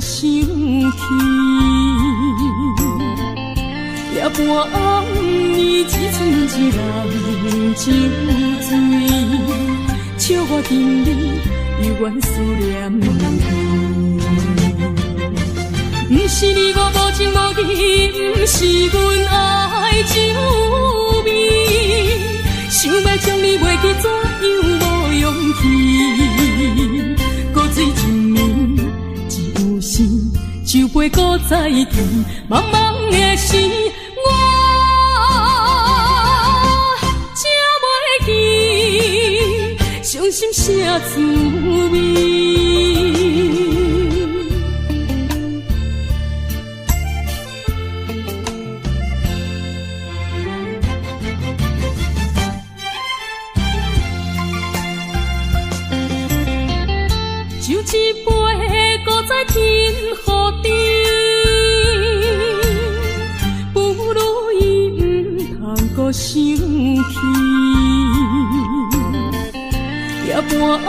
想起，夜半暝只剩一人酒醉，笑我今日犹原思念你。不是你我无情无义，不是阮爱酒味，想要将你袂记怎样无勇气，古水一暝只有时，酒杯搁再甜，茫茫的时，我才袂记伤心啥滋味。一杯搁再添予你，不如伊不通搁想起。夜半暝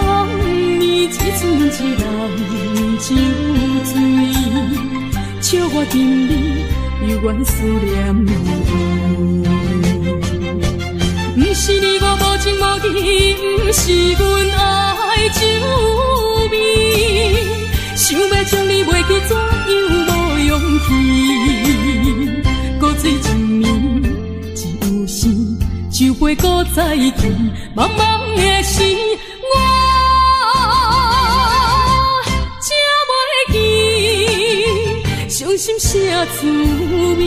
只剩一人酒醉，笑我今日犹原思念你。不是你我无情无义，不是阮爱酒味，想要将你袂记怎样无勇气，古水一暝只有时，酒杯搁再甜，茫茫的时，我才袂记伤心啥滋味。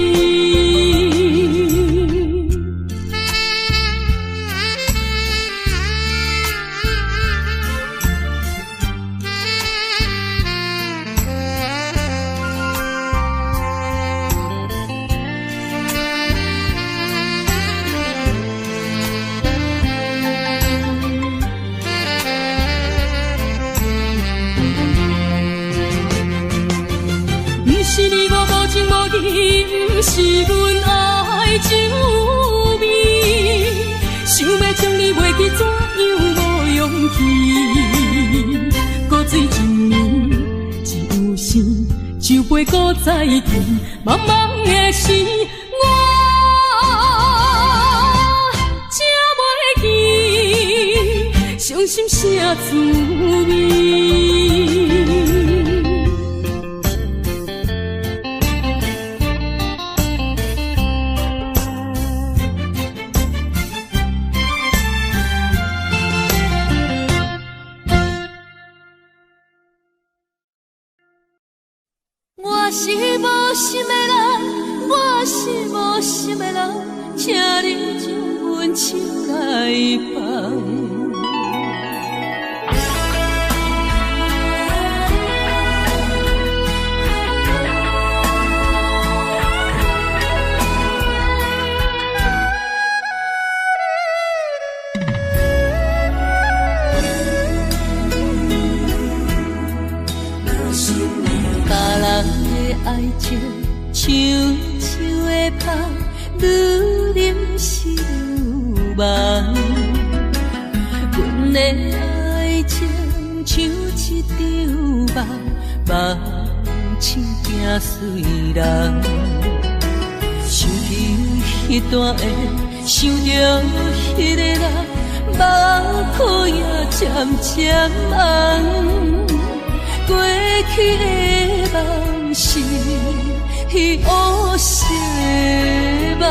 是你我无情无义，不是阮爱酒味，想要将你袂记怎样无勇气，古水一暝只有时，酒杯搁再甜，茫茫的时，我才袂记伤心啥滋味。我是无心的人，我是无心的人，请你将阮手来放。爱情像树的芳，愈淋是愈梦。阮的爱情像一场梦，梦醒惊碎人。想起迄段的，想着迄个人，目眶也渐渐红。过去的梦是乌色梦，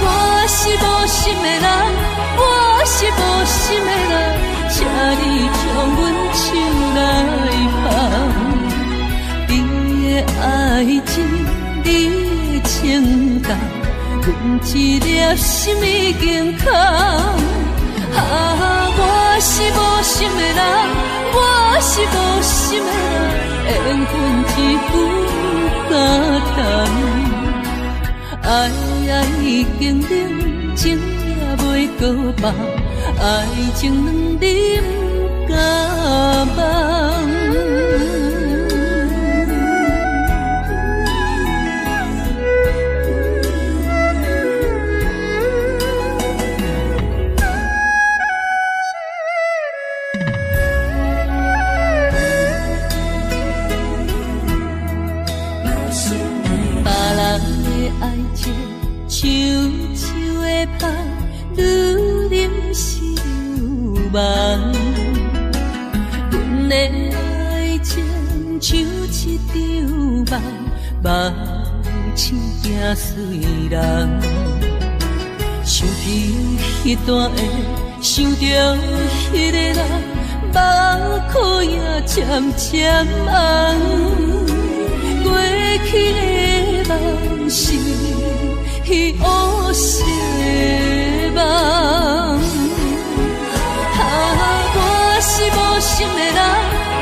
我是无心的人，我是无心的人，请你将阮手来放。你的爱情，你的情感，阮一粒心已经空。我是无心的人，我是无心的人，缘分只有敢谈。爱已经冷，情也袂搁放，爱情两滴不敢忘。目睭行随人，想起迄段的，想着迄个人，目眶也渐渐红。过去的梦是乌色梦，我是无心的人，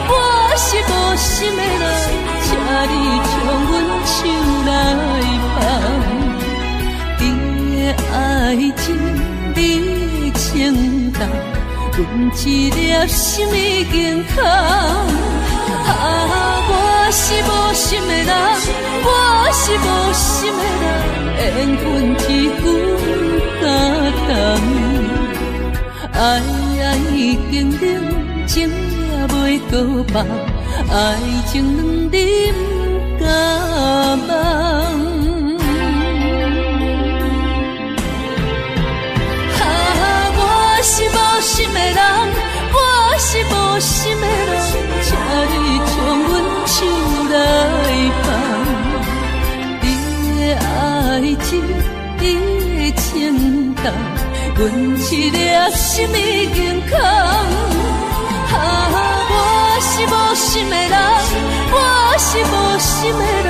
我是无心的人，请你将阮手来放。你的爱情，你的情重，阮一粒心已经空。我是无心的人，我是无心的人，缘分只有感动。爱已经冷，情也袂搁放，爱情两你不敢忘。我是无心的人，我是无心的人，请你将阮手来放。你的爱情，你的情重，阮一粒心已经空。我是无心的人，我是无心的人，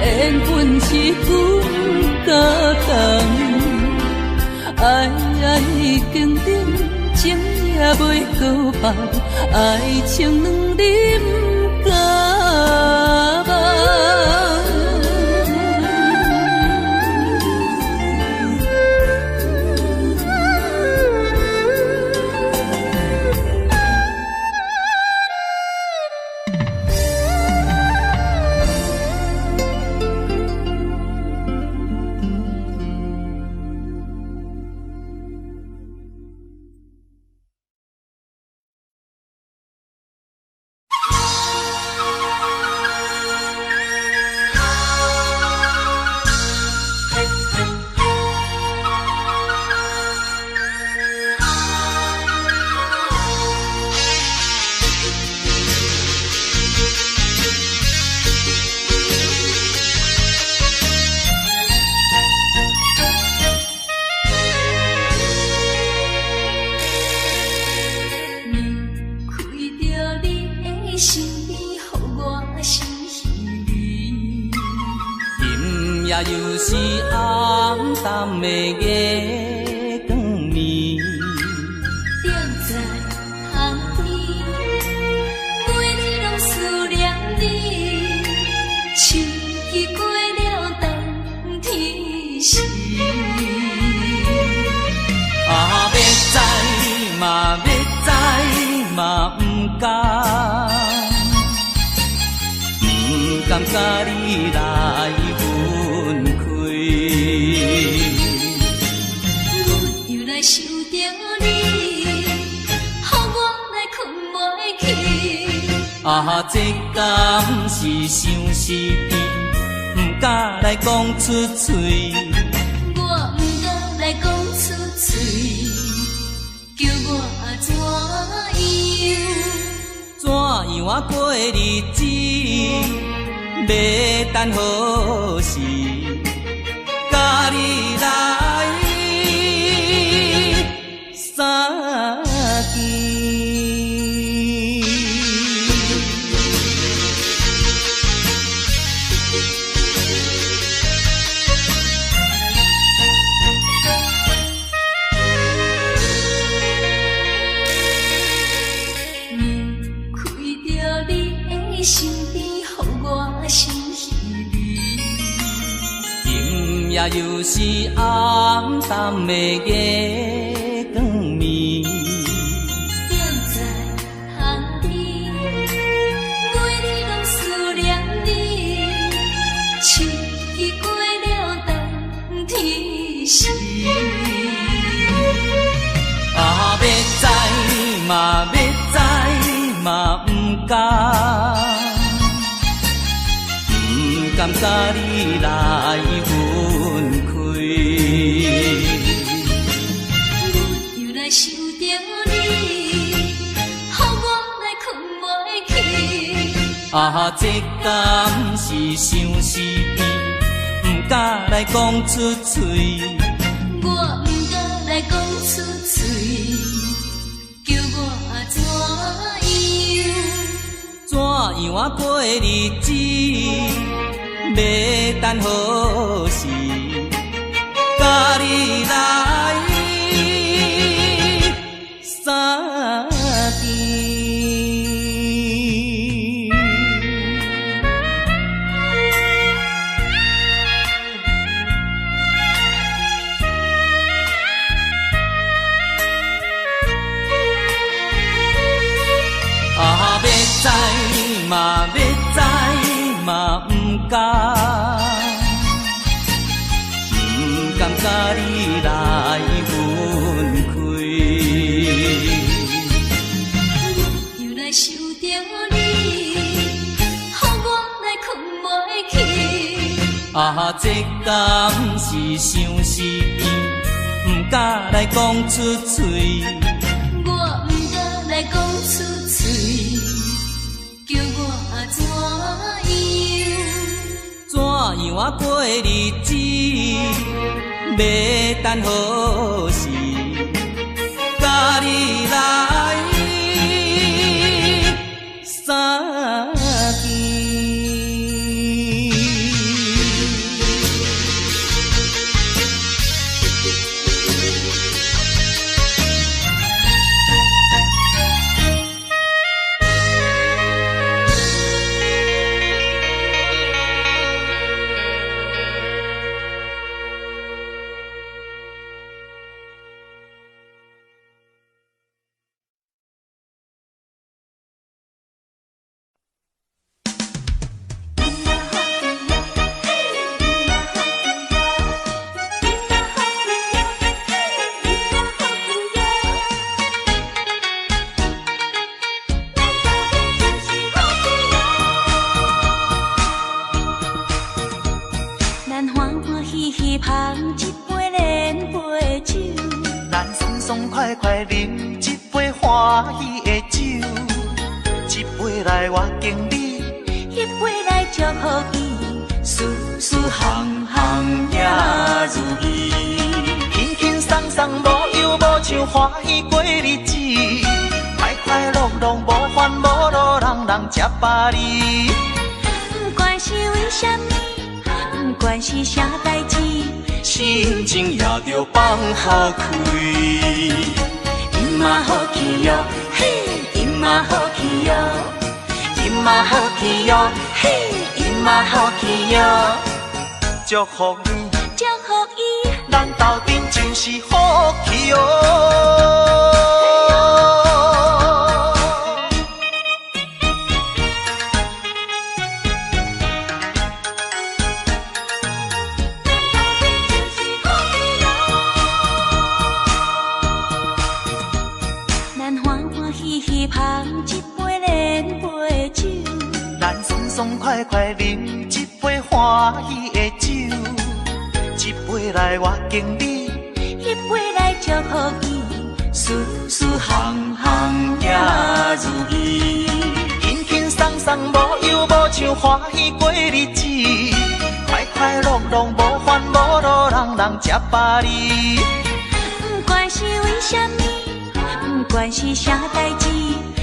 缘分只有感动。爱已经冷，情也袂搁放，爱情两你不敢忘。又是暗淡的月光暝，踮在巷边，每日拢思念你，秋已过了冬天时。要知嘛要知嘛不甘，不甘甲你来分开。我又来想着你，予我来困袂去。这敢是相思甜，不敢来讲出嘴。我不敢来讲出嘴，叫我怎样过日子？要等何时？甲你来相见。身边，予我心稀微。今夜又是暗淡的月光暝，踮在巷边，每日拢思念你。秋已过了冬天时，要知嘛要知嘛不甘。不甘甲你来分开，我又来想着你，予我来困袂去。这敢是相思甜，敢来讲出嘴。我不敢来讲出嘴，叫我怎样？怎样啊过日子？要等何时？甲你来相见。啊，要知嘛，要知嘛，不敢。甲你来分开，我又来想着你，予我来困袂去。啊，这敢是相思甜，不敢来讲出嘴。我不敢来讲出嘴，叫我怎样？怎样啊过日子？要等何时？甲你来相见。捧一杯莲杯酒，咱爽爽快快饮一杯欢喜的酒，一杯来我敬你，一杯来祝福伊，事事行行也如意，轻轻松松无忧无愁，欢喜过日子，快快乐乐无烦无恼，人人吃饱哩。不管是为什么，不管是啥代志，心情也着放好开。因嘛好气哟，嘿，因嘛好气哟，因嘛好气哟，嘿，因嘛好气哟，祝福你，祝福伊，咱斗阵就是好气哦。捧一杯莲杯酒，咱爽爽快快饮一杯欢喜的酒，一杯来我敬你，一杯来祝福伊，事事行行也如意，轻轻松松无忧无愁，欢喜过日子，快快乐乐无烦无恼，人人吃饱哩。不管是为什么，不管是啥代志，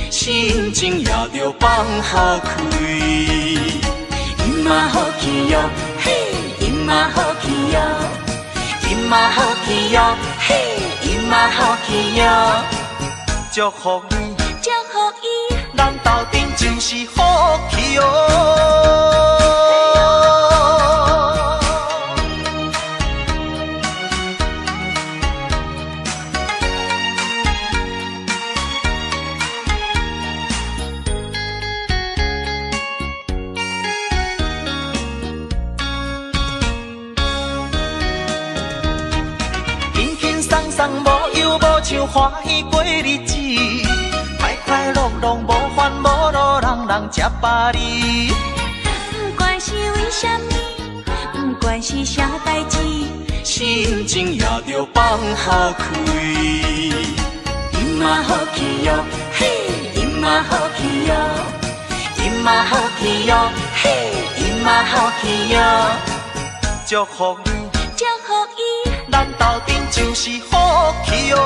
心情也着放好开。因嘛好气哟，嘿，因嘛好气哟，因嘛好气哟，嘿，因嘛好气哟，祝福你，祝福伊，咱斗阵就是好气哦。无忧无愁，欢喜过日子，快快乐乐无烦无恼，人人吃饱哩。不管是为什么，不管是啥代志，心情也着放好开。因嘛好气哟，嘿，因嘛好气哟，因嘛好气哟，嘿，因嘛好气哟，祝祝福你，祝福伊，咱斗阵就是福气哦。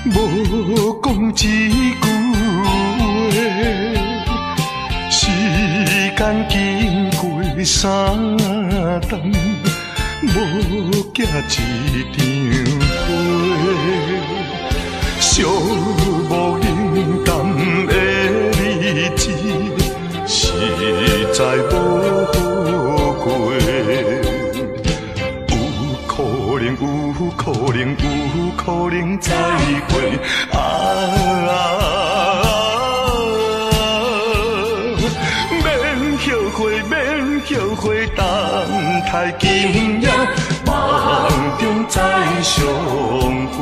无讲一句话，时间经过3冬，无寄一张花，寂寞冷淡的日子，实在无好过。有可能再会免后悔，等待今夜梦中再相会。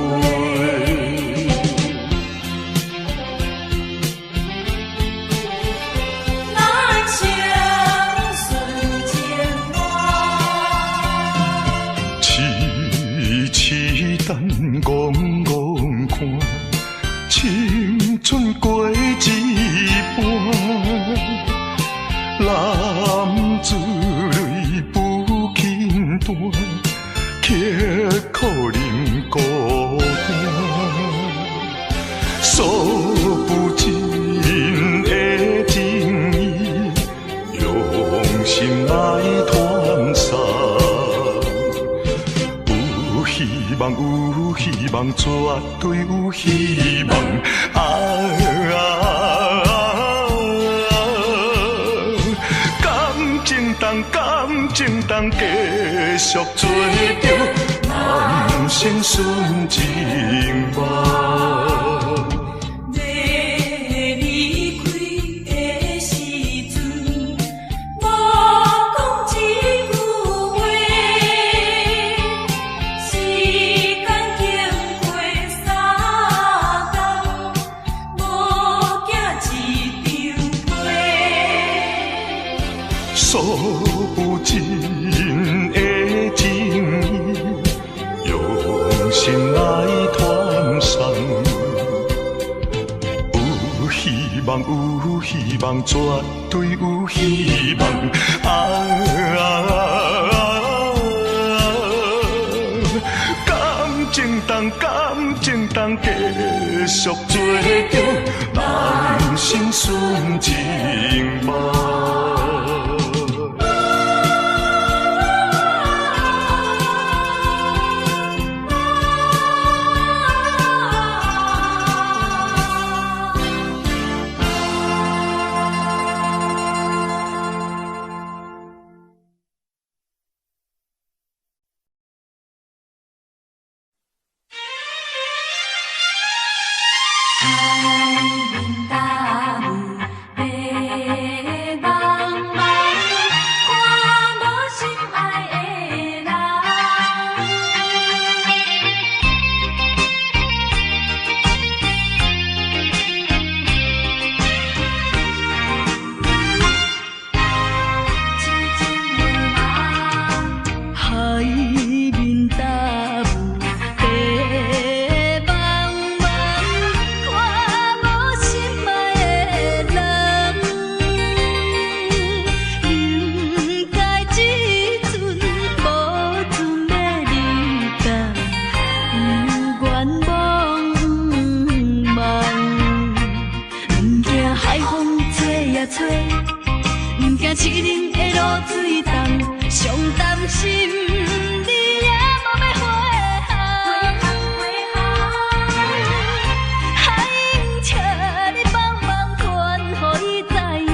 等戆看，青春过一半，男子泪不轻弹，刻苦忍孤单，数不尽的情意，用心来传送。有希望，绝对有希望。感情当继续做着人生顺情梦。数不尽的情意，用心来传送。有希望，绝对有希望。感情当继续做着人生顺情梦。凄冷的露水重，上担心你也无要回航，海英笑你帮忙传，予伊知影，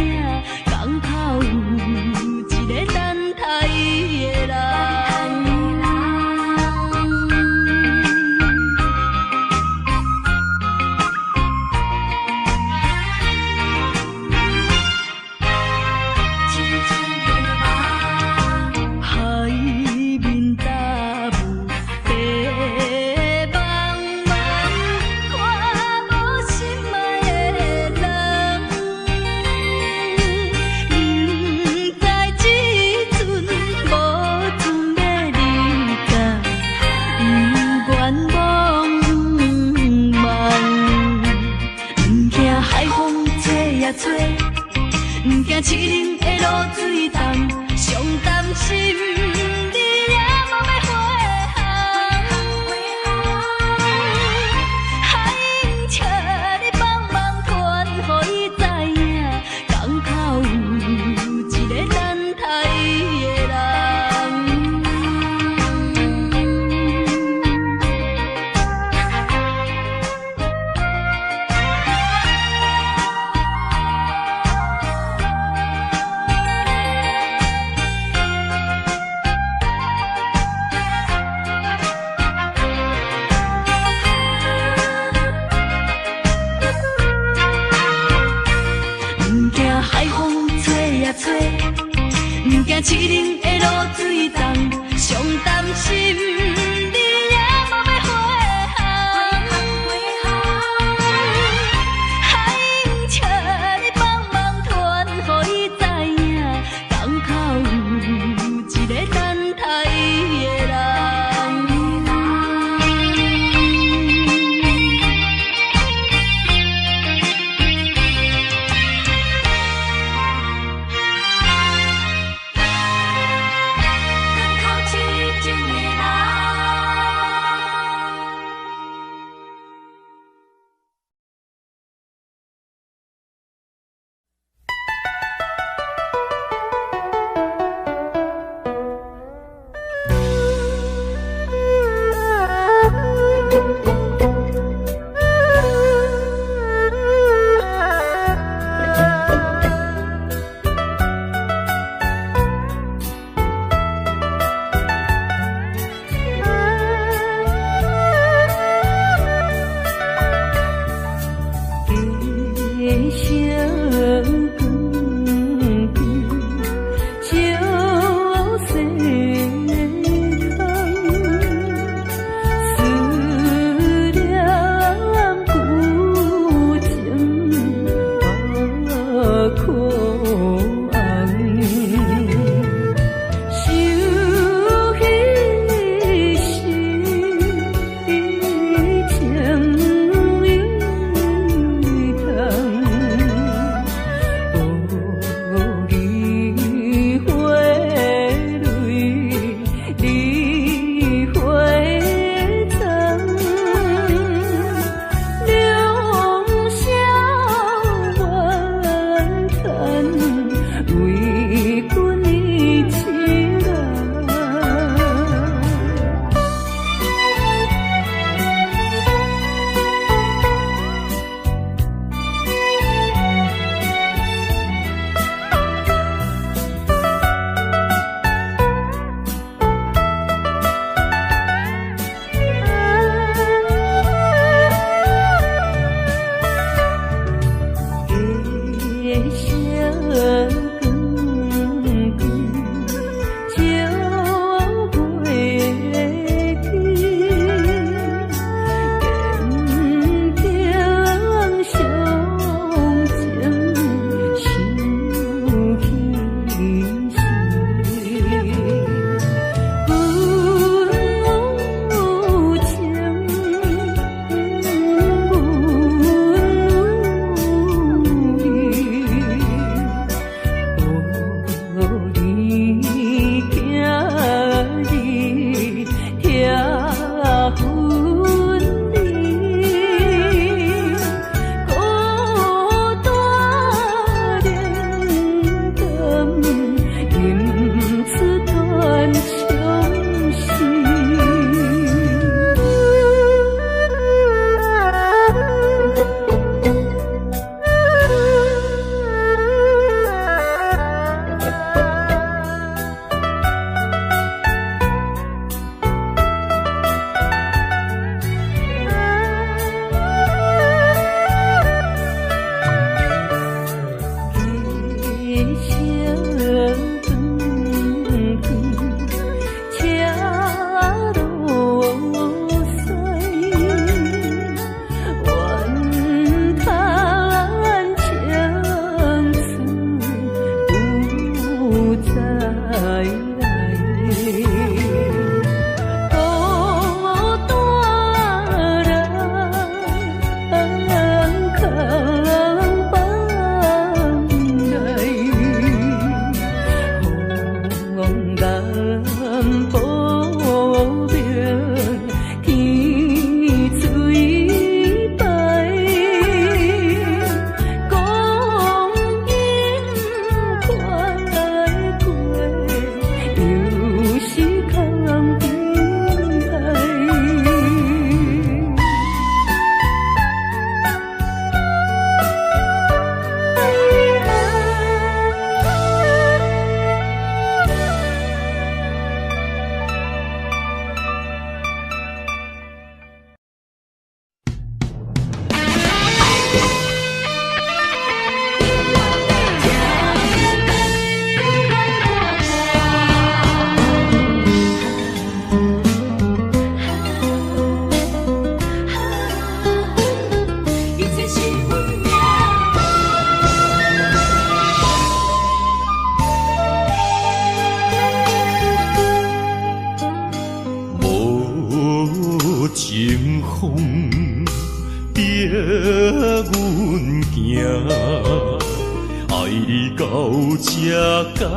这敢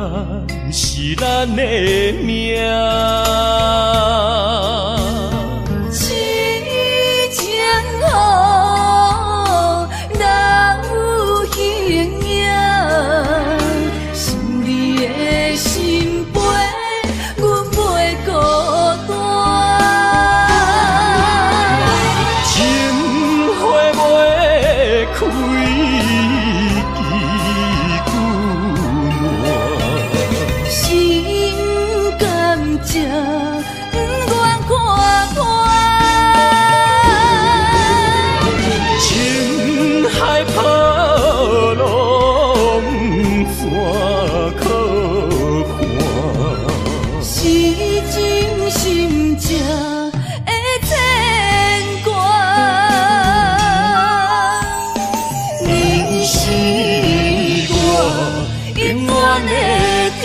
是咱的命？痴情好，哪有形影？想你的心悲，阮袂孤单。情花袂开。不愿看破，情海波浪山可看，是真心正的牵挂。你是我永远的疼。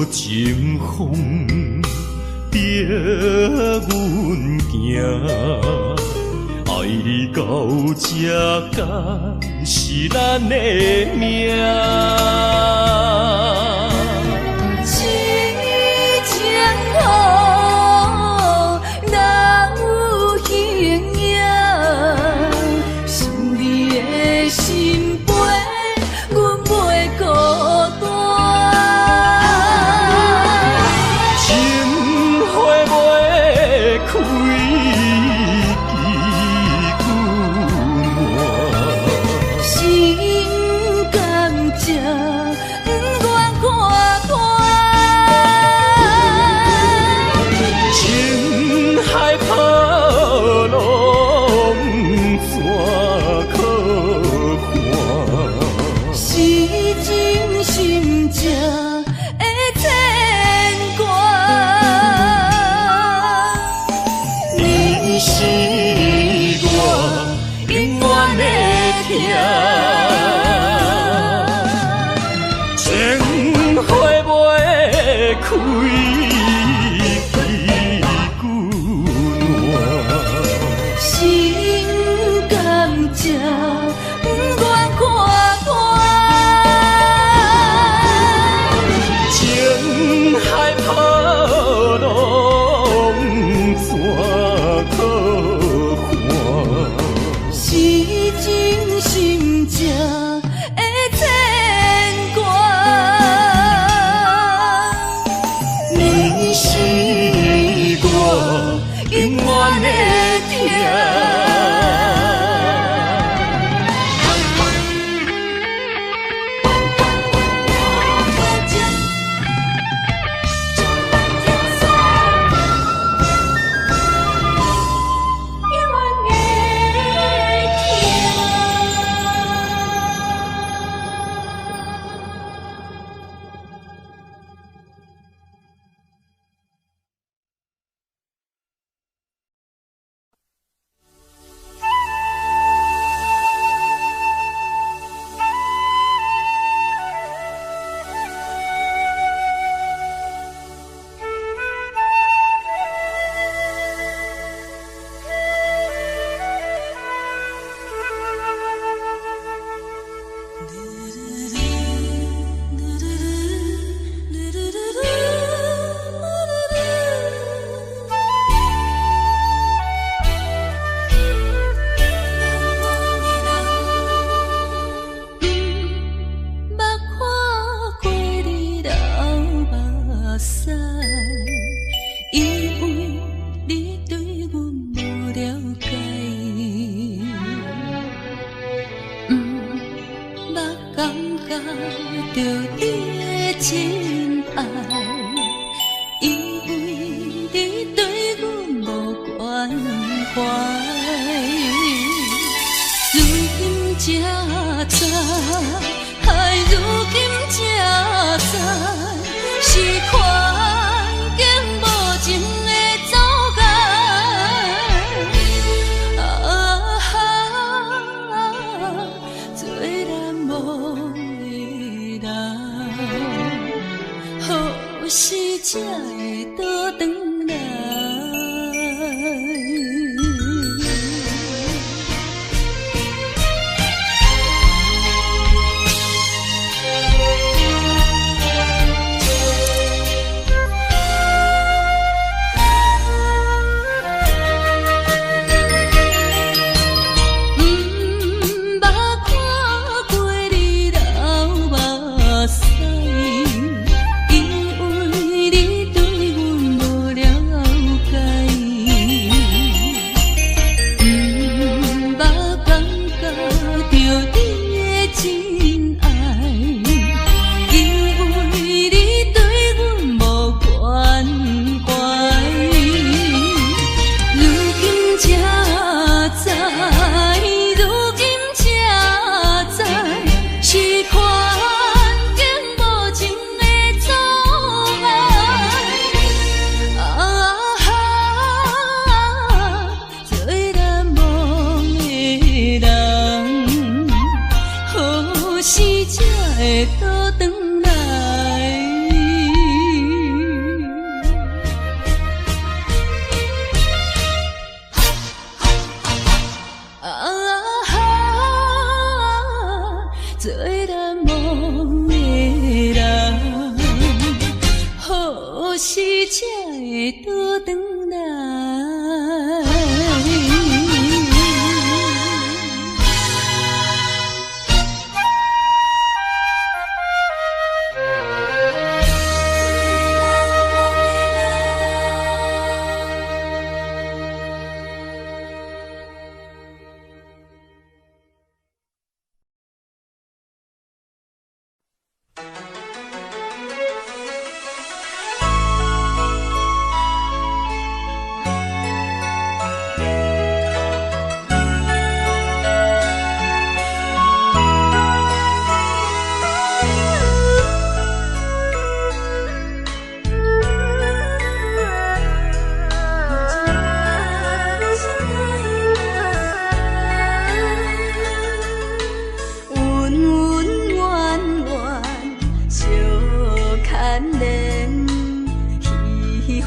情风逼阮行，爱你到这敢是咱的命？痴情好，哪有形影？想你的心悲，阮袂孤单。开心甘情不愿看破，情海波浪山可看，是真心正的牵挂。你是我永远的疼，情花袂开，心甘情不愿看破，情海波浪山可看，是真心正的牵挂。你是我永远的疼。时才会倒转来？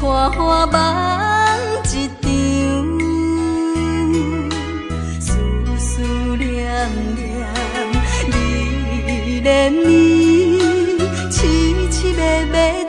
花花梦一场，思念念，你恋你，凄凄密密随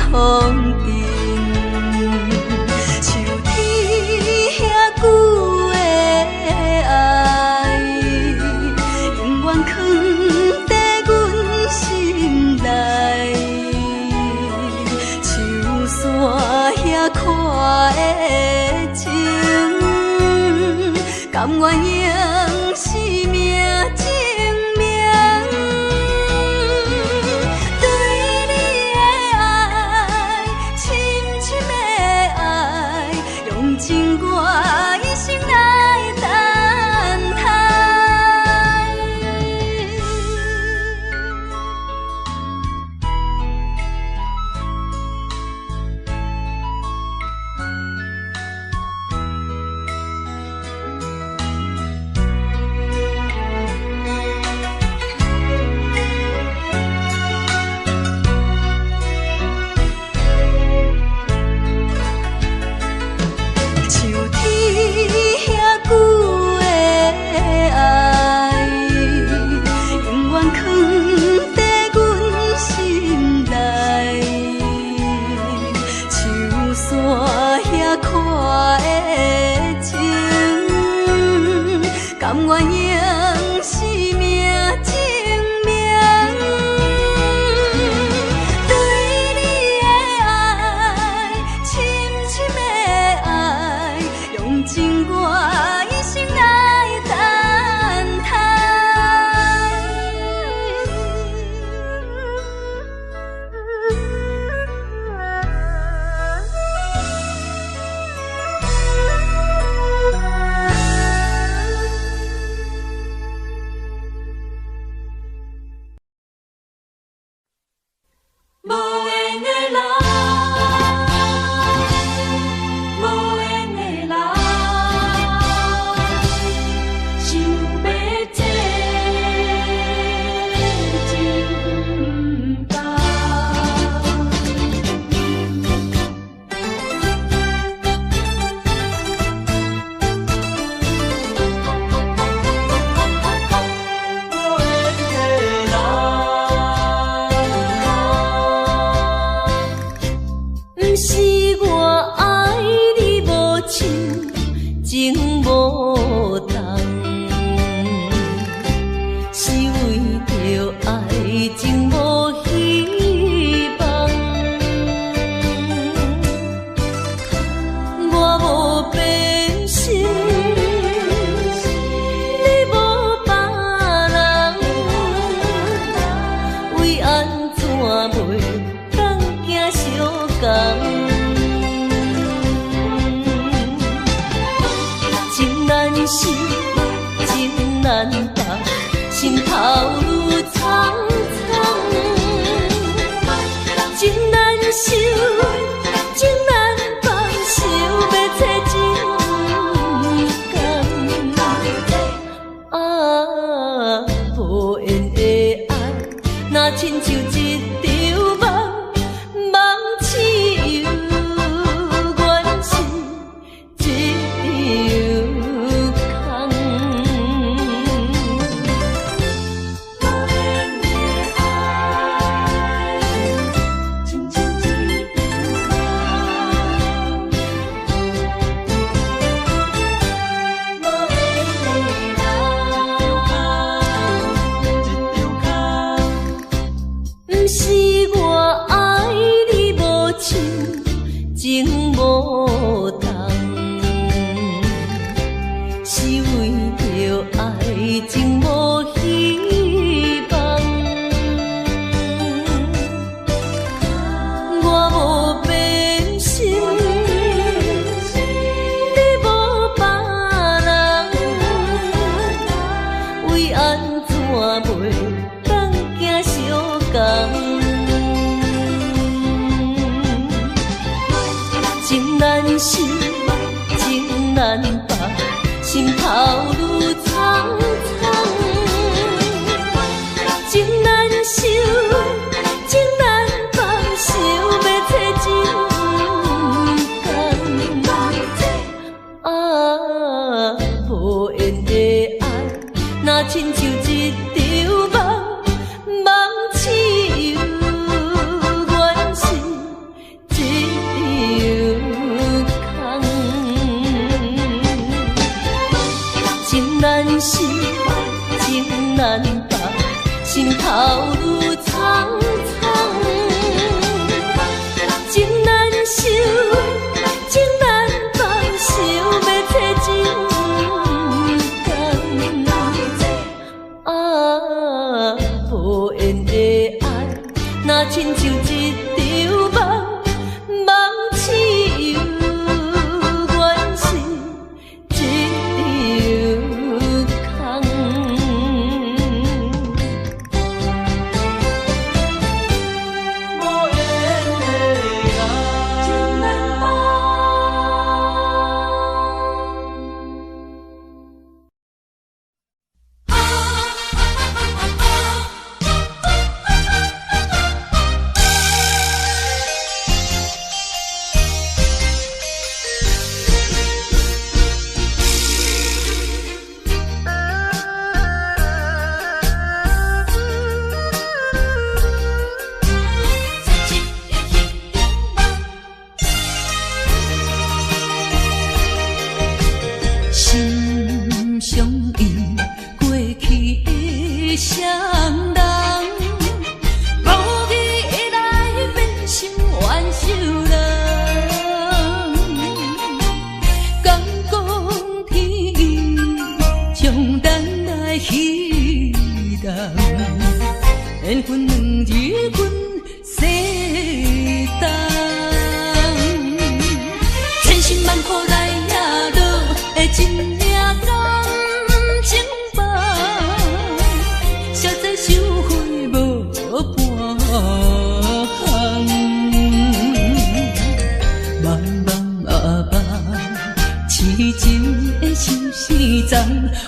风尘，像天遐久的爱，永远藏在阮心内。 山遐看的情，甘愿用生命证明，对你的爱，深深的爱，用情我一生来等待。 啊甘愿用生命证明，对你的爱，深深的爱，用尽我一生来等待。无缘的人，无缘的人，想要这真不甘。不是我爱你无情，情无重，是为着爱情无希望。我无变心，你无别人，为安怎袂当行相共？情难舍，情难放，心头愈苍苍。情难收，情难放，想要找真甘。啊，无缘的爱，若亲像一场梦，梦似有缘是一场空。无缘的爱，亲像一场梦，无缘的不是我爱你无情，情无重，是为着爱情无希望。我无变心，你无别人，为安怎袂当行相共？情难舍，情难放，心头愈苍苍。情难收，情难放，想要找真甘。啊，无缘的爱，若亲像一场梦，梦似有缘是一场空。情难舍。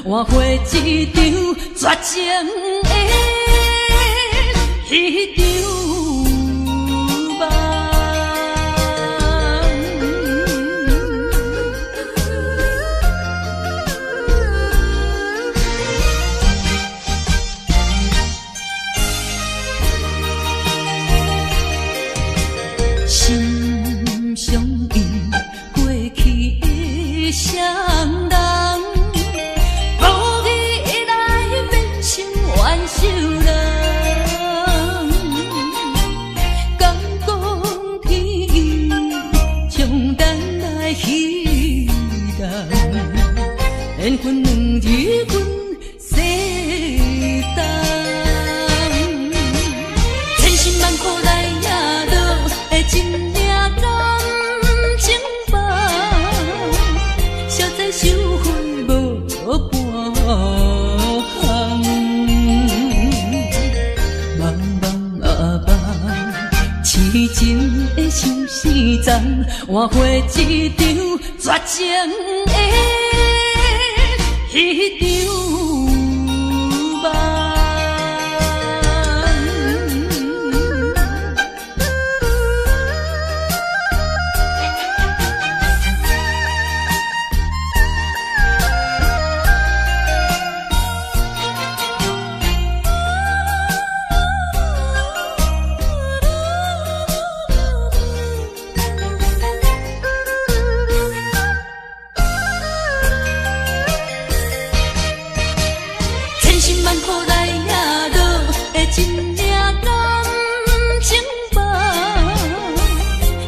换回一场绝情的迄场梦。心相依，过去的双人，无意来变成怨仇人。敢讲天意，将咱来戏人，缘分两字阮世当，千辛万苦来也落的真命感情梦，实在收回无半项。茫茫啊茫，痴情的相思丛，换回一场绝情的迄场梦。千辛万苦来也落的真命感情梦，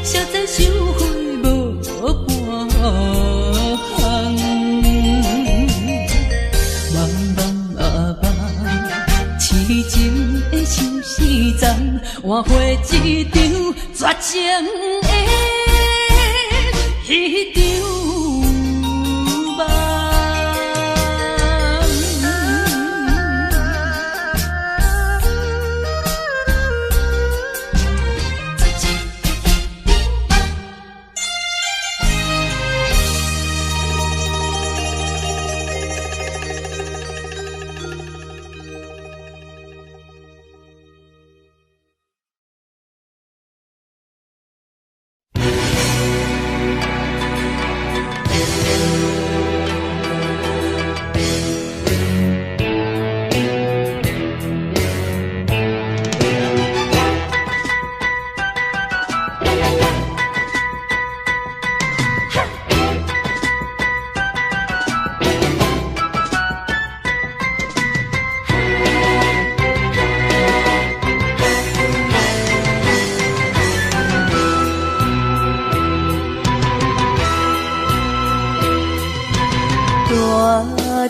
实在收回无半项。茫茫啊茫，痴情的相思丛，换回一场绝情的迄场梦。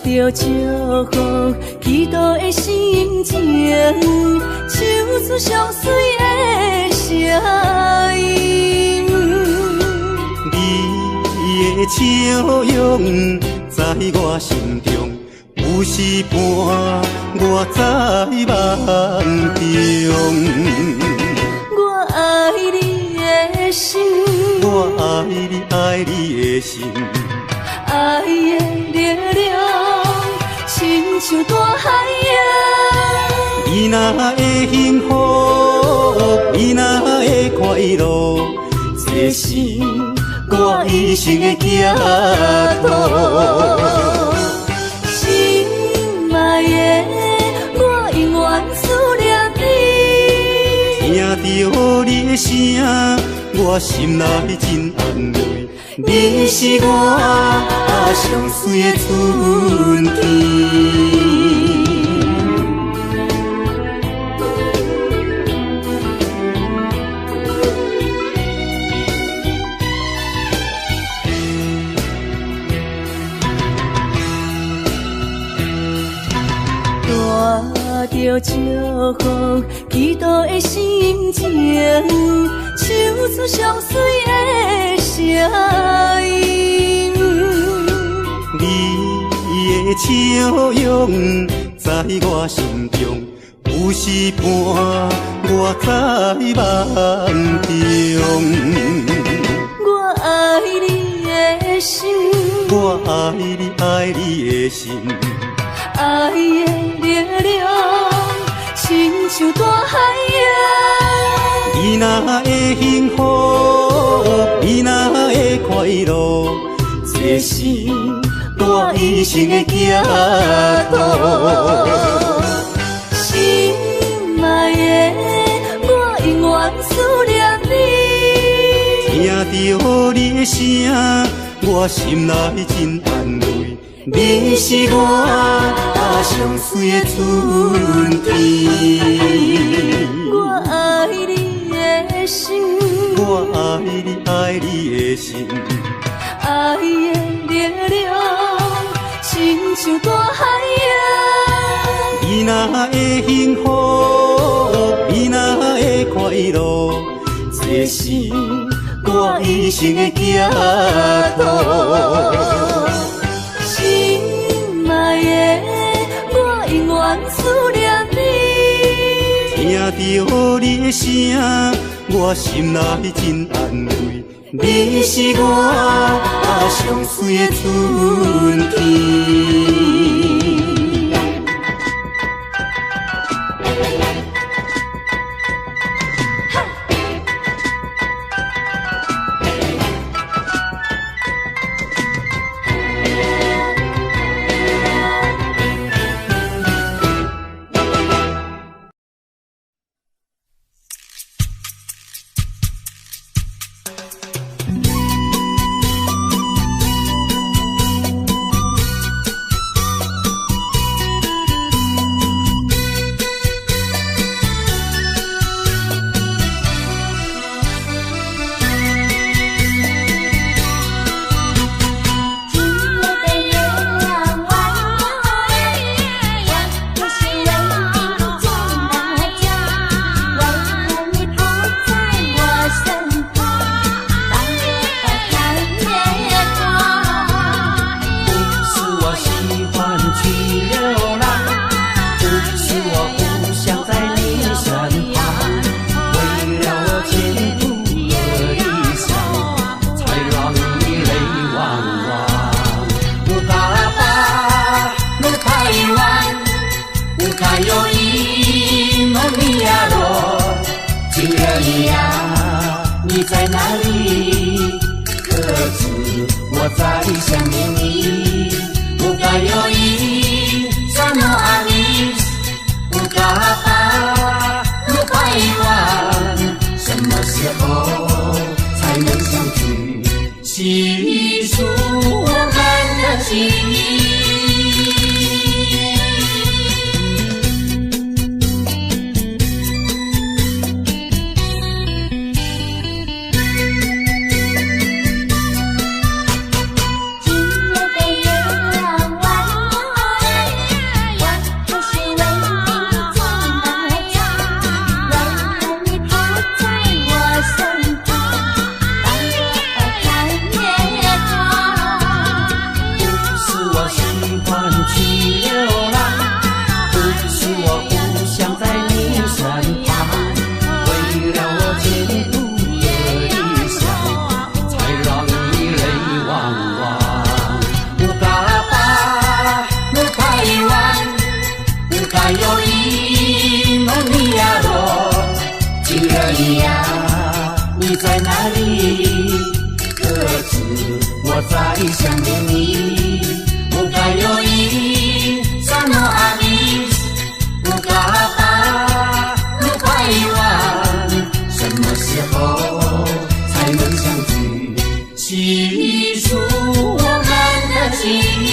带着祝福，祈祷的心情，唱出相随的声音。你的笑容在我心中，有时伴我在梦中。我爱你的心，我爱你，爱你的心。爱的力量，亲像大海洋。你若会幸福，你若会快乐，这是我一生的寄托。心爱的，我永远思念你。听着你的声，我心内真安慰。你是我上水的春天。带着祝福，祈祷的心情，唱出相随的声音。你的笑容在我心中，有时伴我在梦中。我爱你的心，我爱你，爱你的心。爱的力量，亲像大海洋。你若会幸福，你若会快乐，这是我一生的行途。心爱的，我永远思念你。听到你的声，我心内真安慰。你是我上水的春天。我爱你的心，我爱你，爱你的心。爱的力量，亲像大海洋。你若会幸福，你若会快乐，这是我一生的行途。心爱的，我永远思念你。听到你的声，我心内真安慰。你是我上水的春天。你在哪里？可知我在想念你？不该有一刹那阿弥，不该把路拐弯，什么时候才能相聚？细数我们的情谊。你在哪里？可知我在想念你？不该有一刹那阿弥，不该把路拐弯，什么时候才能相聚？细数我们的情谊。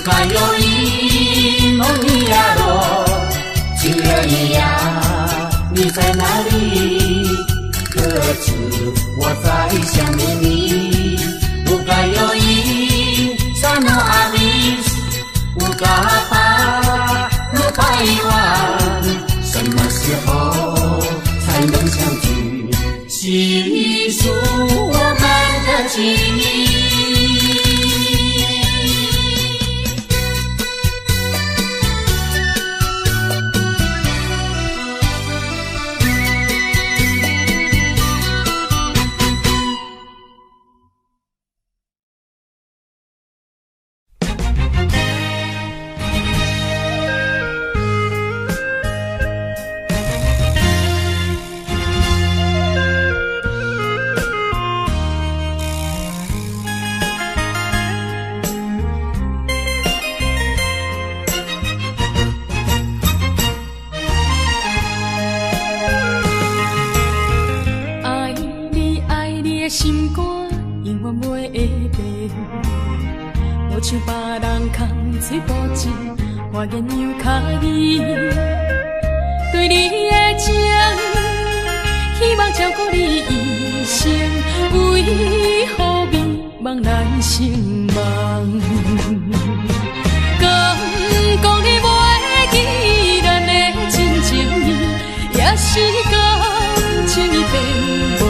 该有一梦一呀落，亲人一呀，你在哪里？各自我在想念你。不该有一三诺阿米斯，不该把路拍完，什么时候才能相聚？细数我们的情谊。心肝永远袂会变，无像别人空嘴无舌，我言又卡意。对你的情，希望照顾你一生，为何迷茫难成梦？敢讲你袂记咱的真情意，也是感情已变无。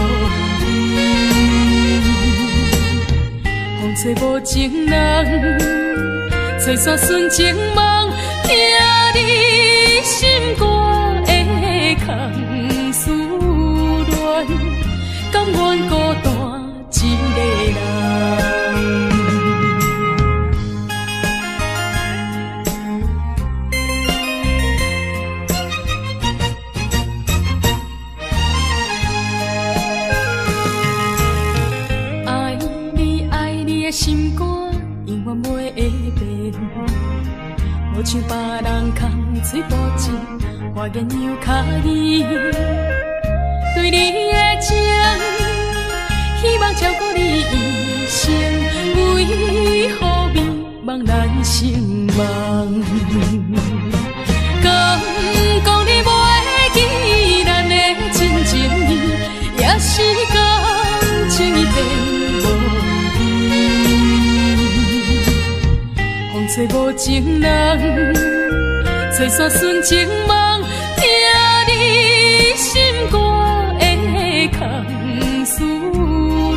找无情人，找煞纯情梦，听你心肝的空思恋，甘愿孤单一个人。心肝永远袂会变，无像别人空嘴无舌，我言又卡意。对你的情，希望照顾你一生，为何迷茫难成梦？敢讲你袂记咱的真情意，也是感情已变。找无情人，找煞纯情梦，听你心肝的空思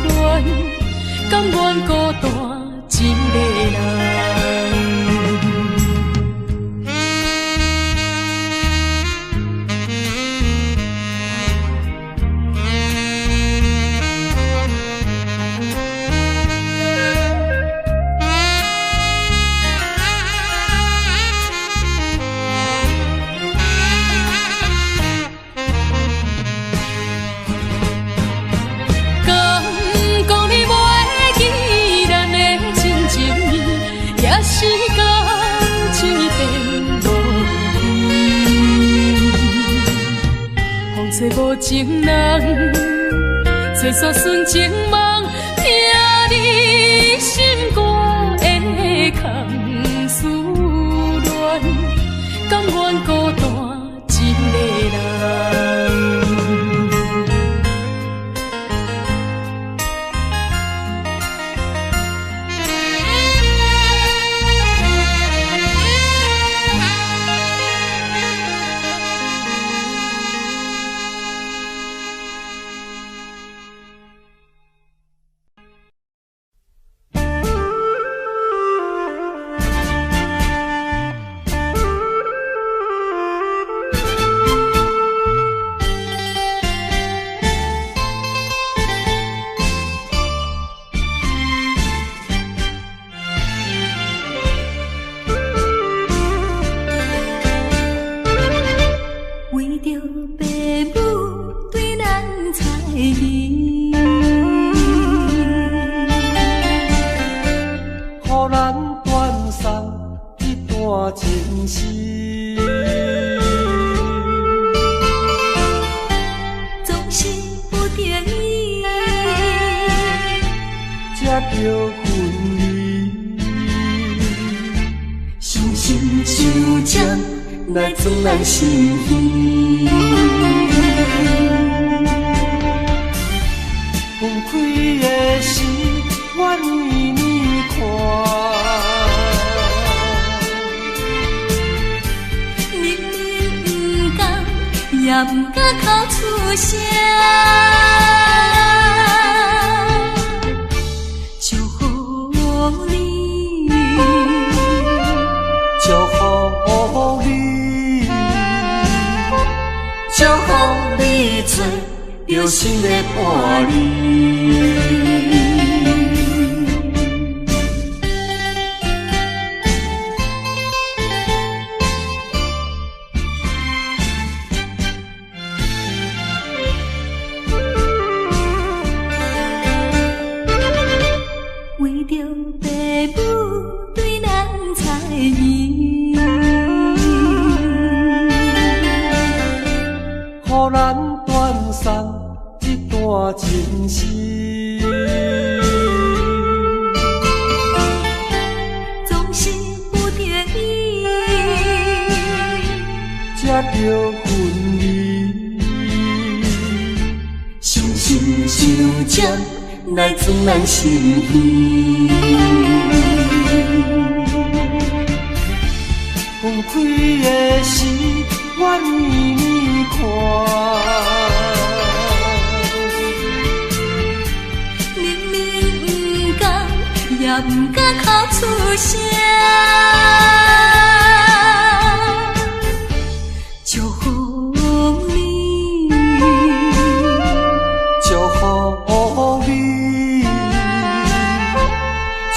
恋，甘愿孤单一个人。是感情已变无依，找无情人，找煞纯情梦，听你心肝的空思恋，甘愿孤单一个人。伤心伤将来装咱心耳。分开的时，我为你看。也不敢哭出声，祝福你，祝福你，祝福你做着心的伴侣。情丝，总是不得已，才着分离。伤心伤将来装咱心耳。分开的时，我为你看。也不敢哭出声，祝福你，祝福你，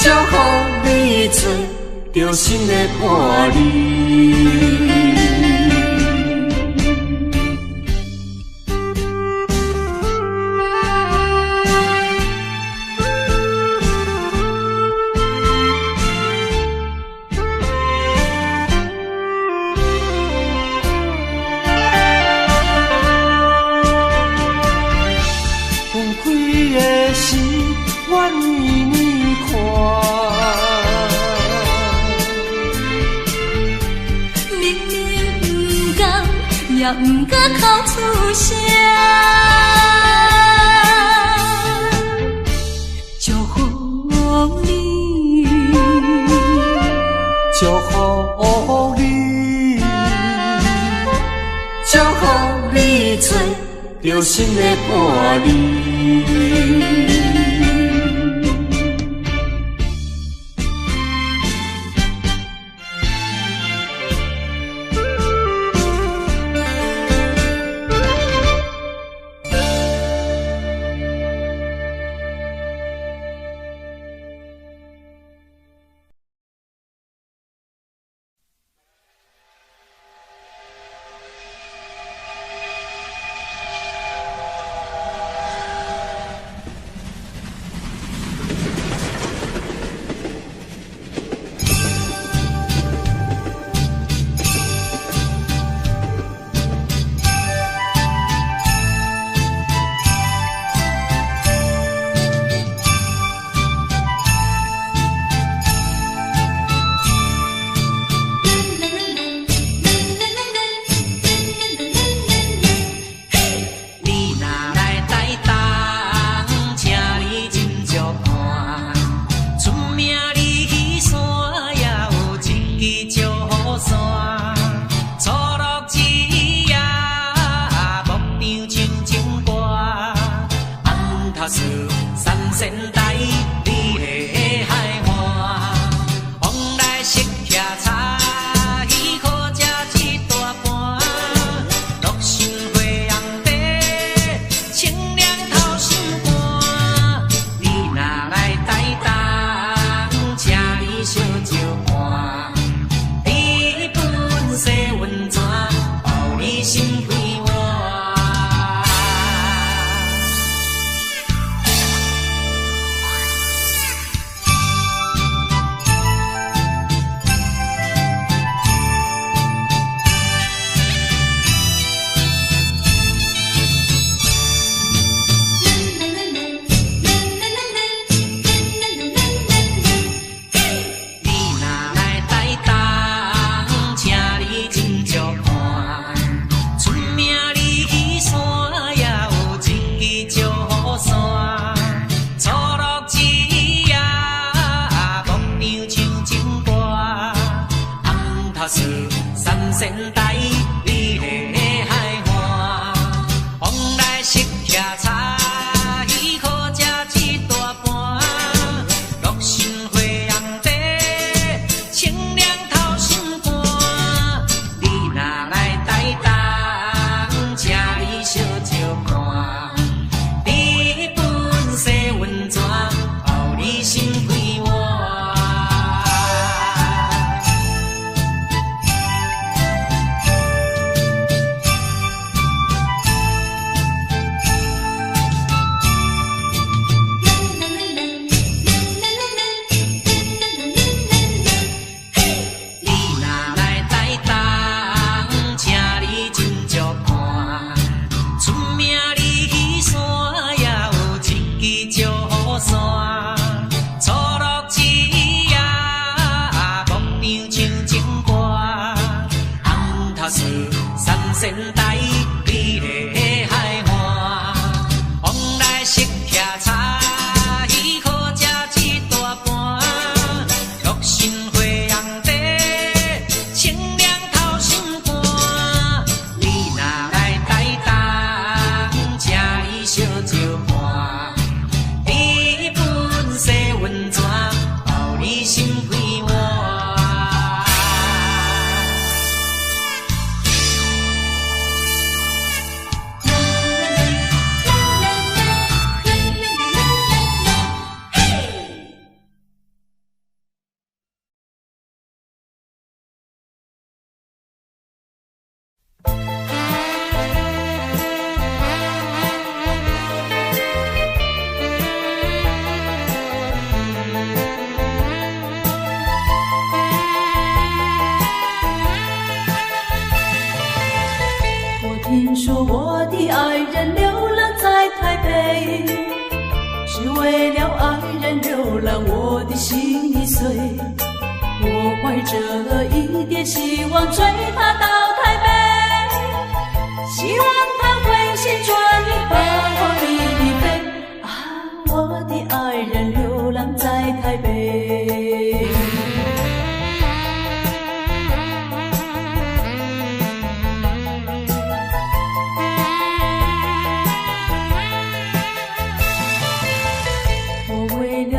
祝福你做着心的伴侣。我为你看，明明不甘，也不敢哭出声，祝福你，祝福你，祝福你做着心的伴侣。塔斯三仙台，美丽的海岸，往来色骑茶，伊可食一大盘。六神花红茶，清凉透心肝。你若来台东，请你小酒看，你本色温泉，包你心开换。三仙台，美丽的海岸，往来色骑茶，伊可食一大盘。六神花红茶，清凉透心肝。你若来台东，请你小酒看，你本色温泉，包你心开换。听说我的爱人流浪在台北，是为了爱人流浪，我的心已碎。我怀着一点希望追他到台北，希望他会旋转你把我离飞。啊，我的爱人流浪在台北。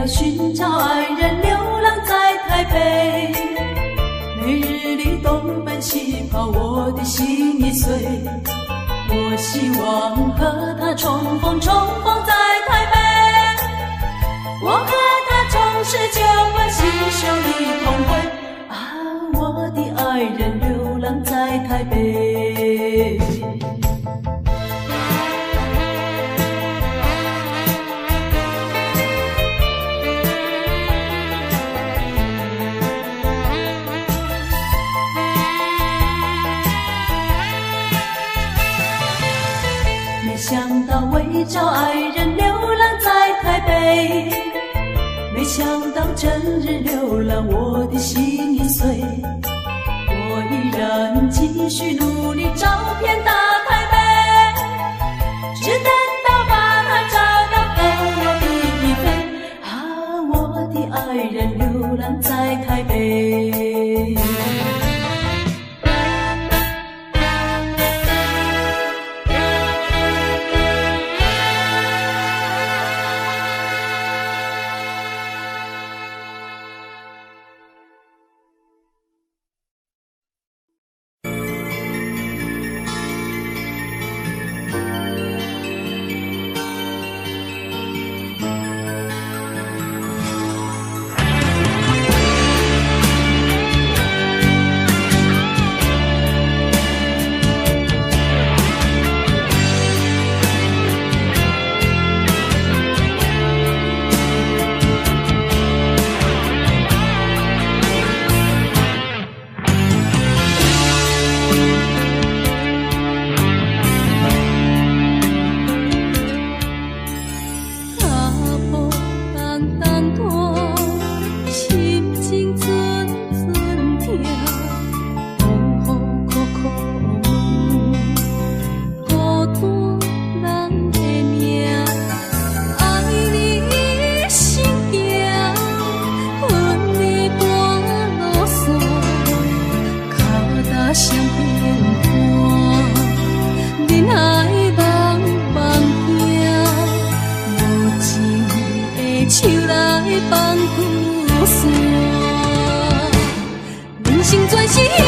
寻找爱人流浪在台北，每日里东奔西跑，我的心已碎。我希望和他重逢在台北，我和他重拾旧欢，携手一同回。啊，我的爱人流浪在台北。没想到为找爱人流浪在台北，没想到整日流浪，我的心已碎。我依然继续努力找遍大台北，只等到把他找到和我比飞。啊，我的爱人流浪在台北。全是。